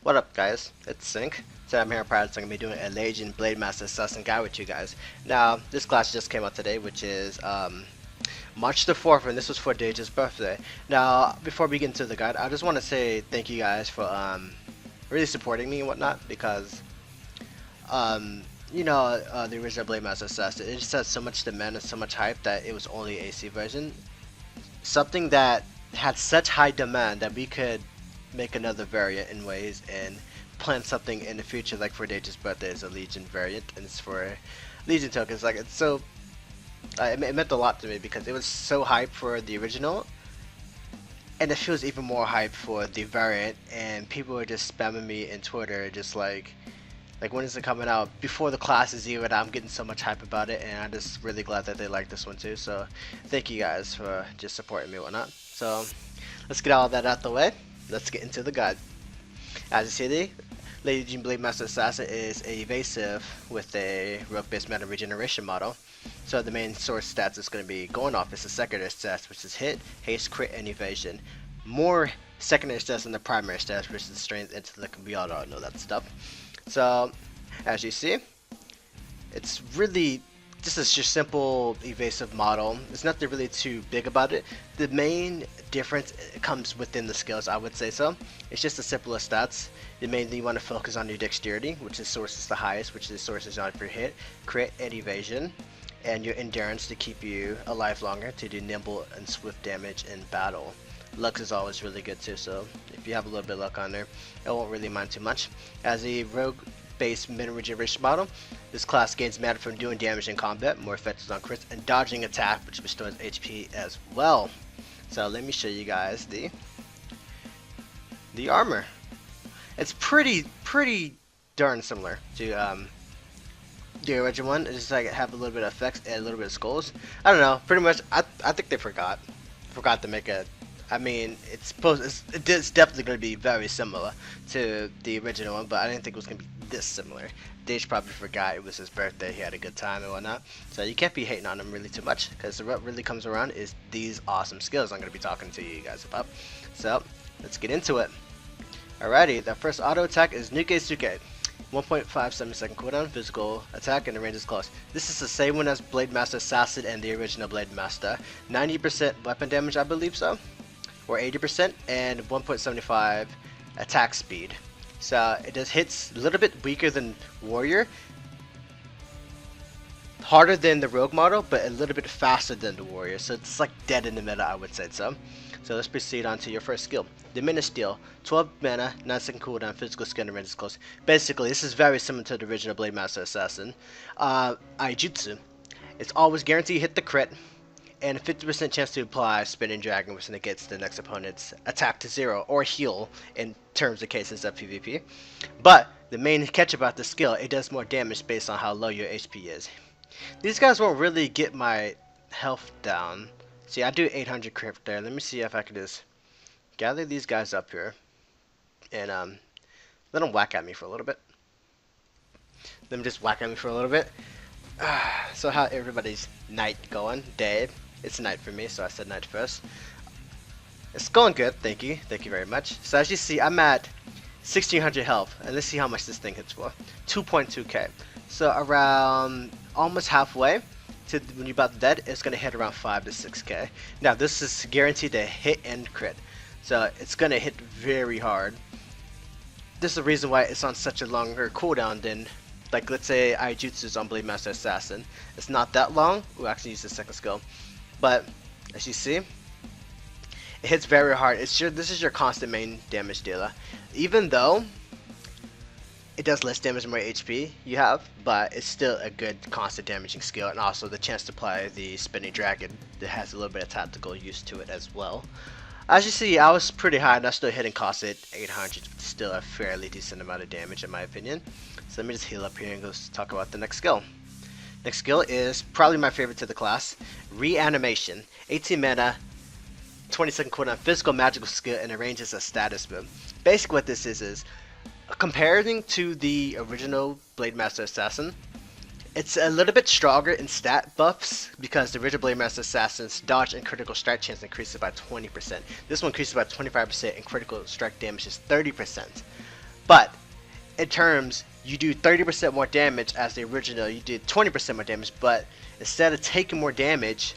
What up, guys? It's Sync. Today I'm here in Pride, so I'm going to be doing a Legion Blademaster Assassin guide with you guys. Now, this class just came out today, which is March the 4th, and this was for Deja's birthday. Now, before we get into the guide, I just want to say thank you guys for really supporting me and whatnot, because the original Blademaster Assassin, it just had so much demand and so much hype that it was only AC version. Something that had such high demand that we could make another variant in ways and plan something in the future, like for Deja's birthday is a Legion variant, and it's for Legion tokens. Like, it's so it meant a lot to me because it was so hype for the original, and it feels even more hype for the variant, and people were just spamming me in Twitter just like when is it coming out before the class is even. I'm getting so much hype about it, and I'm just really glad that they like this one too. So thank you guys for just supporting me and whatnot. So let's get all that out the way. Let's get into the guide. As you see, the Legion Blademaster Assassin is evasive with a rogue-based meta regeneration model. So the main source stats it's going to be going off is the secondary stats, which is hit, haste, crit, and evasion. More secondary stats than the primary stats, which is strength, intellect, we all know that stuff. So as you see, it's really just a simple evasive model. There's nothing really too big about it. The main difference comes within the skills, I would say so. It's just the simplest stats. You mainly want to focus on your dexterity, which is source is the highest, which is sources on for hit, crit, and evasion, and your endurance to keep you alive longer to do nimble and swift damage in battle. Lux is always really good too, so if you have a little bit of luck on there, it won't really mind too much. As a rogue-based meta regeneration model, this class gains mana from doing damage in combat, more effective on crits, and dodging attack, which restores HP as well. So let me show you guys the armor. It's pretty darn similar to the original one. It's just like have a little bit of effects and a little bit of skulls. I don't know. Pretty much, I think they forgot to make a. I mean, it's definitely going to be very similar to the original one, but I didn't think it was going to be this similar. Dej probably forgot it was his birthday, he had a good time and whatnot. So you can't be hating on him really too much, because what really comes around is these awesome skills I'm going to be talking to you guys about. So let's get into it. Alrighty, the first auto attack is Nuke Suke. 1.57 second cooldown, physical attack, and the range is close. This is the same one as Blademaster Assassin and the original Blademaster. 90% weapon damage, I believe so, or 80%, and 1.75 attack speed. So it does hits a little bit weaker than Warrior, harder than the Rogue model, but a little bit faster than the Warrior. So it's like dead in the middle, I would say so. So let's proceed on to your first skill. Diminish Steel, 12 mana, 9 second cooldown, physical skin, and range is close. Basically, this is very similar to the original Blademaster Assassin. Aijutsu, it's always guaranteed hit the crit, and a 50% chance to apply Spinning Dragon, which negates the next opponent's attack to 0 or heal in terms of cases of PvP. But the main catch about this skill, it does more damage based on how low your HP is. These guys won't really get my health down. See, I do 800 crit there. Let me see if I can just gather these guys up here and let them whack at me for a little bit. Let them just whack at me for a little bit. So how everybody's night going? Day. It's night for me, so I said night first. It's going good, thank you very much. So as you see, I'm at 1600 health, and let's see how much this thing hits for. 2.2k. So around almost halfway to when you're about to dead, it's gonna hit around 5 to 6k. Now this is guaranteed to hit and crit, so it's gonna hit very hard. This is the reason why it's on such a longer cooldown than, like, let's say Aijutsu's on Blademaster Assassin. It's not that long. We'll actually use the second skill, but as you see, it hits very hard. This is your constant main damage dealer, even though it does less damage the more HP you have, but it's still a good constant damaging skill, and also the chance to apply the Spinning Dragon that has a little bit of tactical use to it as well. As you see, I was pretty high, and I'm still hitting cost at 800, still a fairly decent amount of damage in my opinion. So let me just heal up here and go talk about the next skill. Next skill is probably my favorite to the class, Reanimation. 18 mana, 20 second cooldown, physical magical skill, and it ranges a status move. Basically what this is comparing to the original Blademaster Assassin, It's a little bit stronger in stat buffs because the original Blademaster Assassin's dodge and critical strike chance increases by 20%. This one increases by 25% and critical strike damage is 30%. But in terms, you do 30% more damage as the original. You did 20% more damage, but instead of taking more damage,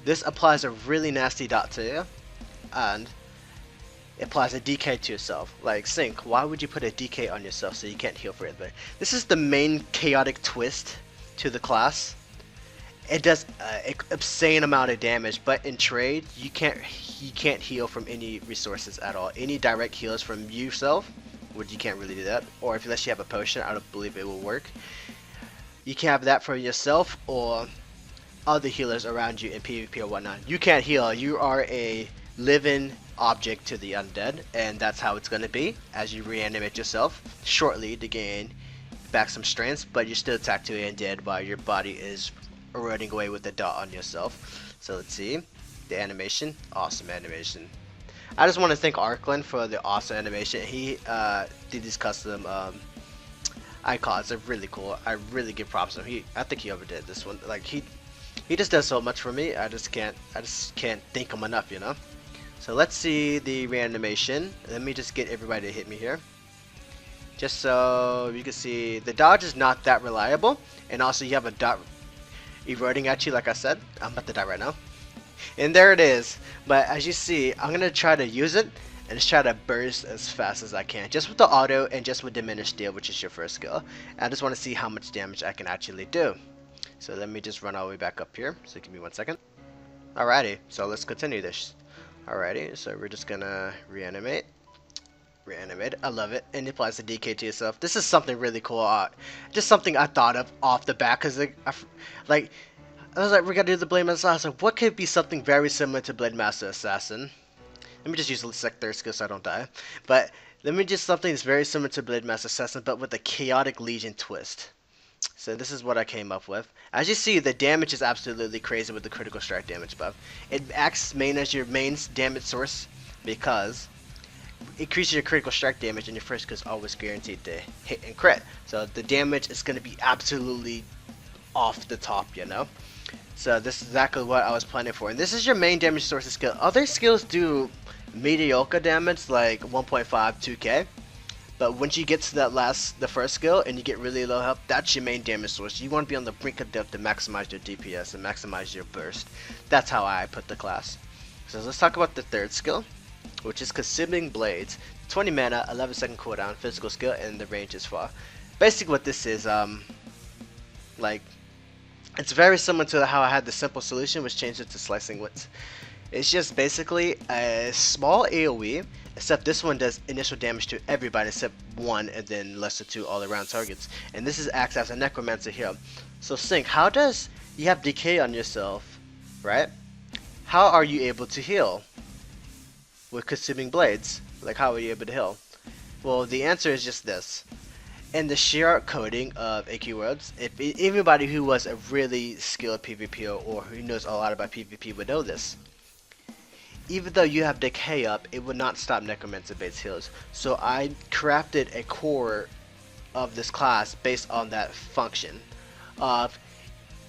this applies a really nasty dot to you, and it applies a DK to yourself. Like, Sync, why would you put a DK on yourself so you can't heal for anything? This is the main chaotic twist to the class. It does an obscene amount of damage, but in trade, you can't heal from any resources at all. Any direct heals from yourself, which you can't really do that, or if unless you have a potion, I don't believe it will work. You can have that for yourself or other healers around you in PvP or whatnot. You can't heal. You are a living object to the undead, and that's how it's going to be as you reanimate yourself shortly to gain back some strength, but you're still attacked to and dead while your body is eroding away with the dot on yourself. So let's see the animation. Awesome animation. I just want to thank Arkland for the awesome animation. He did these custom icons. They're really cool. I really give props to him. I think he overdid this one. Like he just does so much for me. I just can't thank him enough, you know. So let's see the reanimation. Let me just get everybody to hit me here, just so you can see the dodge is not that reliable, and also you have a dot eroding at you. Like I said, I'm about to die right now. And there it is. But as you see, I'm going to try to use it and just try to burst as fast as I can. Just with the auto and just with diminished steel, which is your first skill. I just want to see how much damage I can actually do. So let me just run all the way back up here. So give me 1 second. Alrighty, so let's continue this. Alrighty, so we're just going to reanimate. Reanimate. I love it. And it applies the DK to yourself. This is something really cool. Just something I thought of off the bat. Because I was like, we're gonna do the Blademaster Assassin. What could be something very similar to Blademaster Assassin? Let me just use the third skill so I don't die. But let me just something that's very similar to Blademaster Assassin, but with a chaotic Legion twist. So this is what I came up with. As you see, the damage is absolutely crazy with the critical strike damage buff. It acts main as your main damage source because it increases your critical strike damage, and your first skill is always guaranteed to hit and crit. So the damage is going to be absolutely off the top, you know. So this is exactly what I was planning for. And this is your main damage source skill. Other skills do mediocre damage like 1.5, 2k. But once you get to the first skill and you get really low health, that's your main damage source. You want to be on the brink of death to maximize your DPS and maximize your burst. That's how I put the class. So let's talk about the third skill, which is Consuming Blades. 20 mana, 11-second cooldown, physical skill, and the range is far. Basically what this is, it's very similar to how I had the simple solution, which changed it to Slicing Wits. It's just basically a small AoE, except this one does initial damage to everybody except one, and then lesser to all around targets. And this acts as a necromancer here. So Sync, how does you have decay on yourself, right? How are you able to heal with Consuming Blades? Like, how are you able to heal? Well, the answer is just this. In the sheer coding of AQW, if anybody who was a really skilled PvPer or who knows a lot about PvP would know this. Even though you have decay up, it would not stop necromancer based heals. So I crafted a core of this class based on that function of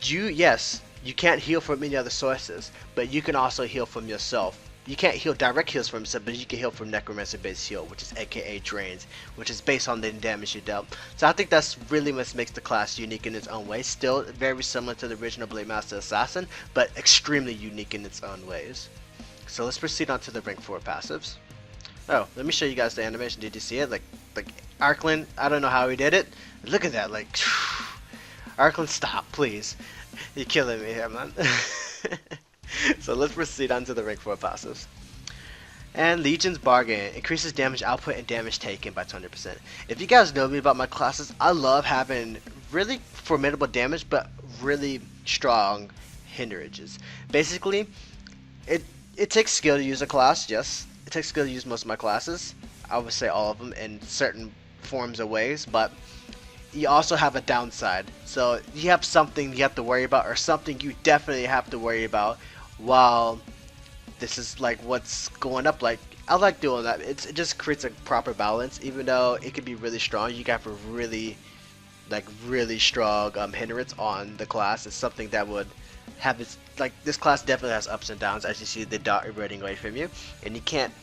yes, you can't heal from any other sources, but you can also heal from yourself. You can't heal direct heals from yourself, but you can heal from necromancer based heal, which is aka drains, which is based on the damage you dealt. So I think that's really what makes the class unique in its own way. Still very similar to the original Blademaster Assassin, but extremely unique in its own ways. So let's proceed on to the rank 4 passives. Oh, let me show you guys the animation. Did you see it? Like Arkland, I don't know how he did it. Look at that, like Arkland, stop, please. You're killing me here, man. So let's proceed on to the rank 4 passives. And Legion's Bargain increases damage output and damage taken by 20%. If you guys know me about my classes, I love having really formidable damage but really strong hindrances. Basically, it takes skill to use a class, yes. It takes skill to use most of my classes. I would say all of them in certain forms or ways, but you also have a downside. So you have something you have to worry about, or something you definitely have to worry about while this is like what's going up. Like, I like doing that. It just creates a proper balance. Even though it can be really strong, you got a really strong hindrance on the class. It's something that would have its, like, this class definitely has ups and downs, as you see the dot eroding away from you, and you can't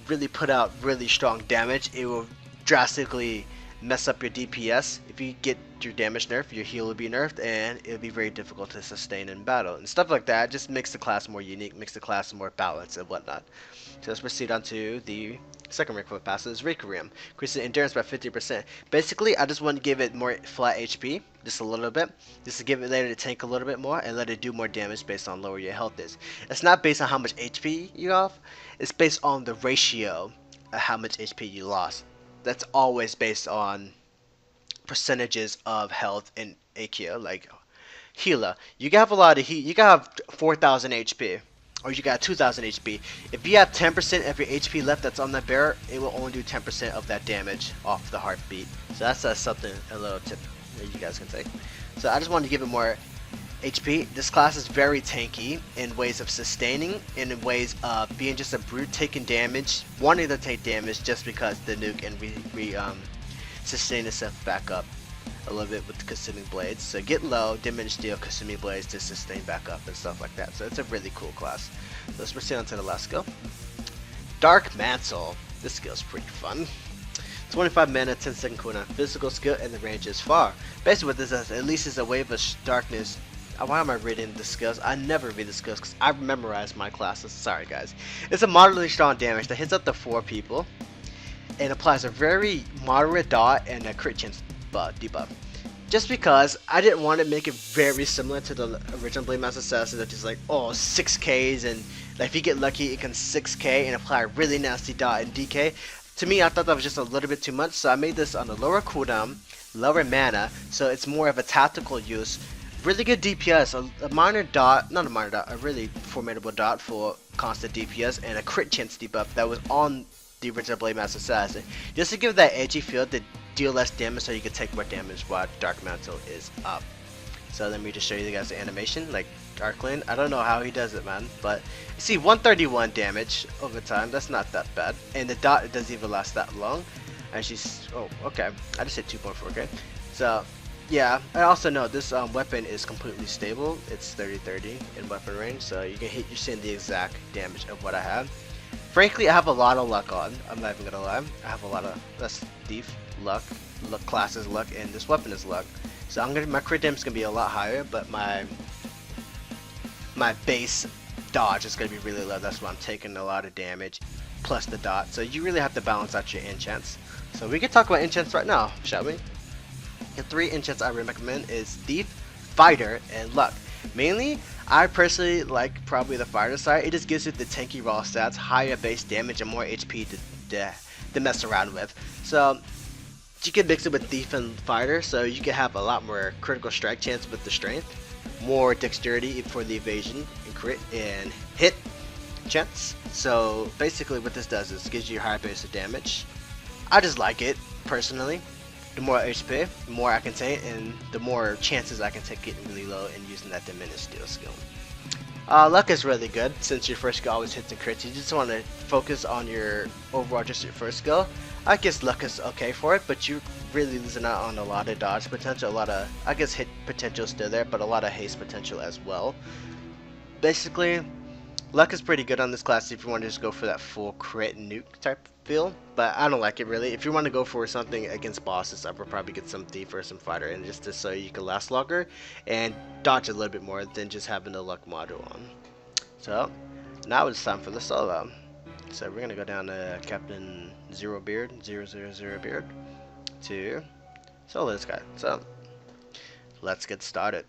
really put out really strong damage. It will drastically mess up your DPS. If you get your damage nerfed, your heal will be nerfed, and it'll be very difficult to sustain in battle. And stuff like that just makes the class more unique, makes the class more balanced and whatnot. So let's proceed on to the second rank of passes, Requiem. Increases endurance by 50%. Basically, I just want to give it more flat HP, just a little bit, just to give it later to tank a little bit more and let it do more damage based on lower your health is. It's not based on how much HP you have, it's based on the ratio of how much HP you lost. That's always based on percentages of health in AQ, like healer. You can have a lot of heat. You can have 4,000 HP, or you got 2,000 HP. If you have 10% of your HP left that's on that bear, it will only do 10% of that damage off the heartbeat. So that's something, a little tip that you guys can take. So I just wanted to give it more HP. This class is very tanky in ways of sustaining and in ways of being just a brute taking damage, wanting to take damage just because the nuke and sustain itself back up a little bit with the consuming blades. So get low, diminish deal, consuming blades to sustain back up and stuff like that. So it's a really cool class. So let's proceed on to the last skill. Dark Mantle. This skill is pretty fun. 25 mana, 10-second cooldown, physical skill, and the range is far. Basically what this is, at least is a wave of darkness. Why am I reading the skills? I never read the skills because I've memorized my classes. Sorry guys. It's a moderately strong damage that hits up to 4 people and applies a very moderate dot and a crit chance debuff. Just because I didn't want to make it very similar to the original Blademaster Assassin that is like, oh, 6Ks, and like, if you get lucky it can 6K and apply a really nasty dot and DK. To me, I thought that was just a little bit too much, so I made this on a lower cooldown, lower mana, so it's more of a tactical use. Really good DPS, a minor dot, not a minor dot, a really formidable dot for constant DPS, and a crit chance debuff that was on the original Blademaster Assassin, just to give that edgy feel to deal less damage so you can take more damage while Dark Mantle is up. So let me just show you guys the animation, like Darkland. I don't know how he does it, man, but you see 131 damage over time. That's not that bad, and the dot, it doesn't even last that long. And she's, oh, okay, I just hit 2.4. Okay, so yeah, I also know this weapon is completely stable. It's 30-30 in weapon range, so you can hit, you're seeing the exact damage of what I have. Frankly, I have a lot of luck on. I'm not even gonna lie. I have a lot of, that's thief, luck class is luck, and this weapon is luck. So my crit damage is gonna be a lot higher, but my base dodge is gonna be really low. That's why I'm taking a lot of damage plus the dot. So you really have to balance out your enchants. So we can talk about enchants right now, shall we? The 3 enchants I recommend is Thief, Fighter, and Luck. Mainly, I personally like probably the Fighter side. It just gives you the tanky raw stats, higher base damage, and more HP to mess around with. So you can mix it with Thief and Fighter, so you can have a lot more critical strike chance with the strength, more dexterity for the evasion and crit and hit chance. So basically what this does is gives you a higher base of damage. I just like it personally. The more HP, the more I can take, and the more chances I can take getting really low and using that diminished steal skill. Luck is really good since your first skill always hits and crits. You just want to focus on your overall, just your first skill. I guess luck is okay for it, but you're really losing out on a lot of dodge potential, a lot of, I guess, hit potential still there, but a lot of haste potential as well. Basically, luck is pretty good on this class if you want to just go for that full crit nuke type feel, but I don't like it really. If you want to go for something against bosses, I would probably get some Thief or some Fighter, and just so you can last longer and dodge a little bit more than just having the luck module on. So now it's time for the solo. So we're gonna go down to Captain Zero Beard, 000 Beard, to solo this guy. So let's get started.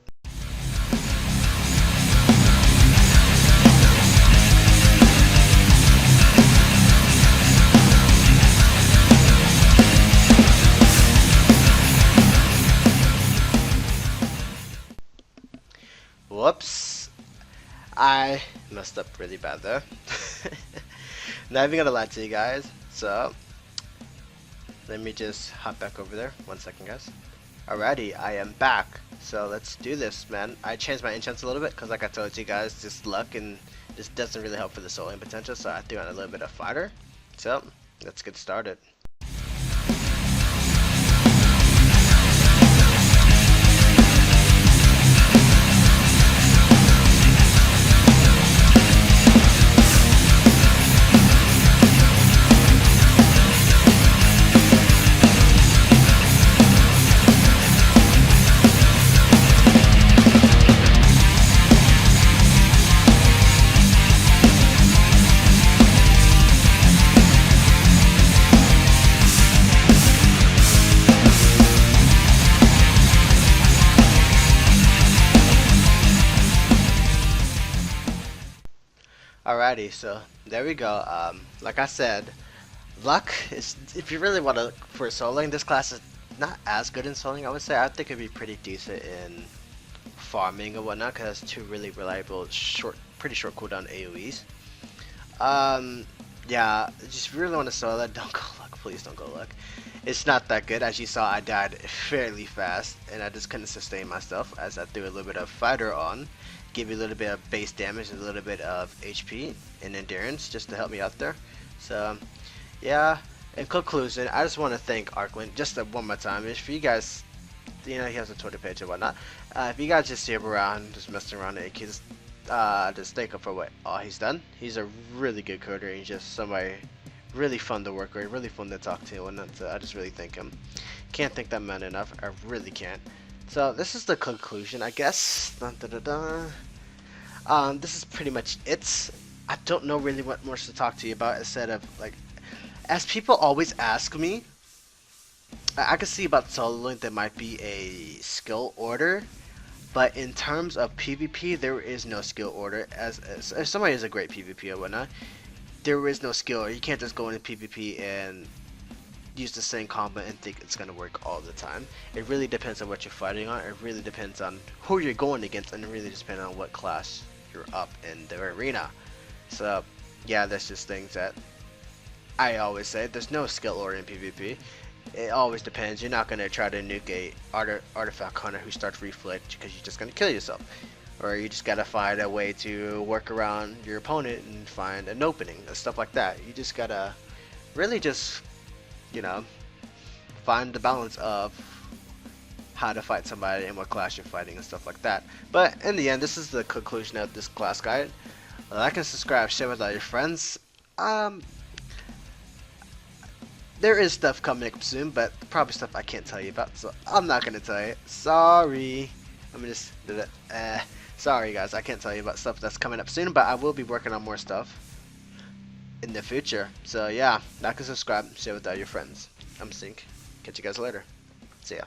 Whoops, I messed up really bad there. Not even gonna lie to you guys, so let me just hop back over there. 1 second, guys. Alrighty, I am back. So let's do this, man. I changed my enchants a little bit because, like I told you guys, just luck and this doesn't really help for the soloing potential. So I threw on a little bit of Fighter. So let's get started. Alrighty, so there we go. Like I said, luck is, if you really want to look for soloing, this class is not as good in soloing, I would say. I think it'd be pretty decent in farming and whatnot, because it's two really reliable, pretty short cooldown AoEs. Yeah, just really want to solo that. Don't go luck, please don't go luck. It's not that good. As you saw, I died fairly fast, and I just couldn't sustain myself as I threw a little bit of fighter on, give you a little bit of base damage and a little bit of HP and endurance just to help me out there. So, yeah. In conclusion, I just want to thank Arkwind just one more time. If you guys, you know, he has a Twitter page and whatnot. If you guys just see him around, just messing around, just thank him for what all he's done. He's a really good coder. He's just somebody really fun to work with, really fun to talk to, and so I just really thank him. Can't thank that man enough. I really can't. So this is the conclusion, I guess. Dun, dun, dun, dun. This is pretty much it. I don't know really what more to talk to you about instead of like, as people always ask me, I can see about soloing there might be a skill order, but in terms of PvP, there is no skill order. As if somebody is a great PvP or whatnot, there is no skill. You can't just go into PvP and use the same combo and think it's gonna work all the time. It really depends on what you're fighting on. It really depends on who you're going against, and it really depends on what class you're up in the arena. So yeah, that's just things that I always say. There's no skill order in PvP. It always depends. You're not gonna try to nuke a artifact hunter who starts reflect because you're just gonna kill yourself. Or you just gotta find a way to work around your opponent and find an opening and stuff like that. You just gotta really just, you know, find the balance of how to fight somebody and what class you're fighting and stuff like that. But in the end, this is the conclusion of this class guide. Like and subscribe, share with all your friends. There is stuff coming up soon, but probably stuff I can't tell you about, so I'm not gonna tell you. Sorry. Let me just do that. Sorry guys, I can't tell you about stuff that's coming up soon, but I will be working on more stuff in the future. So yeah, like and subscribe, share with all your friends. I'm Sync. Catch you guys later. See ya.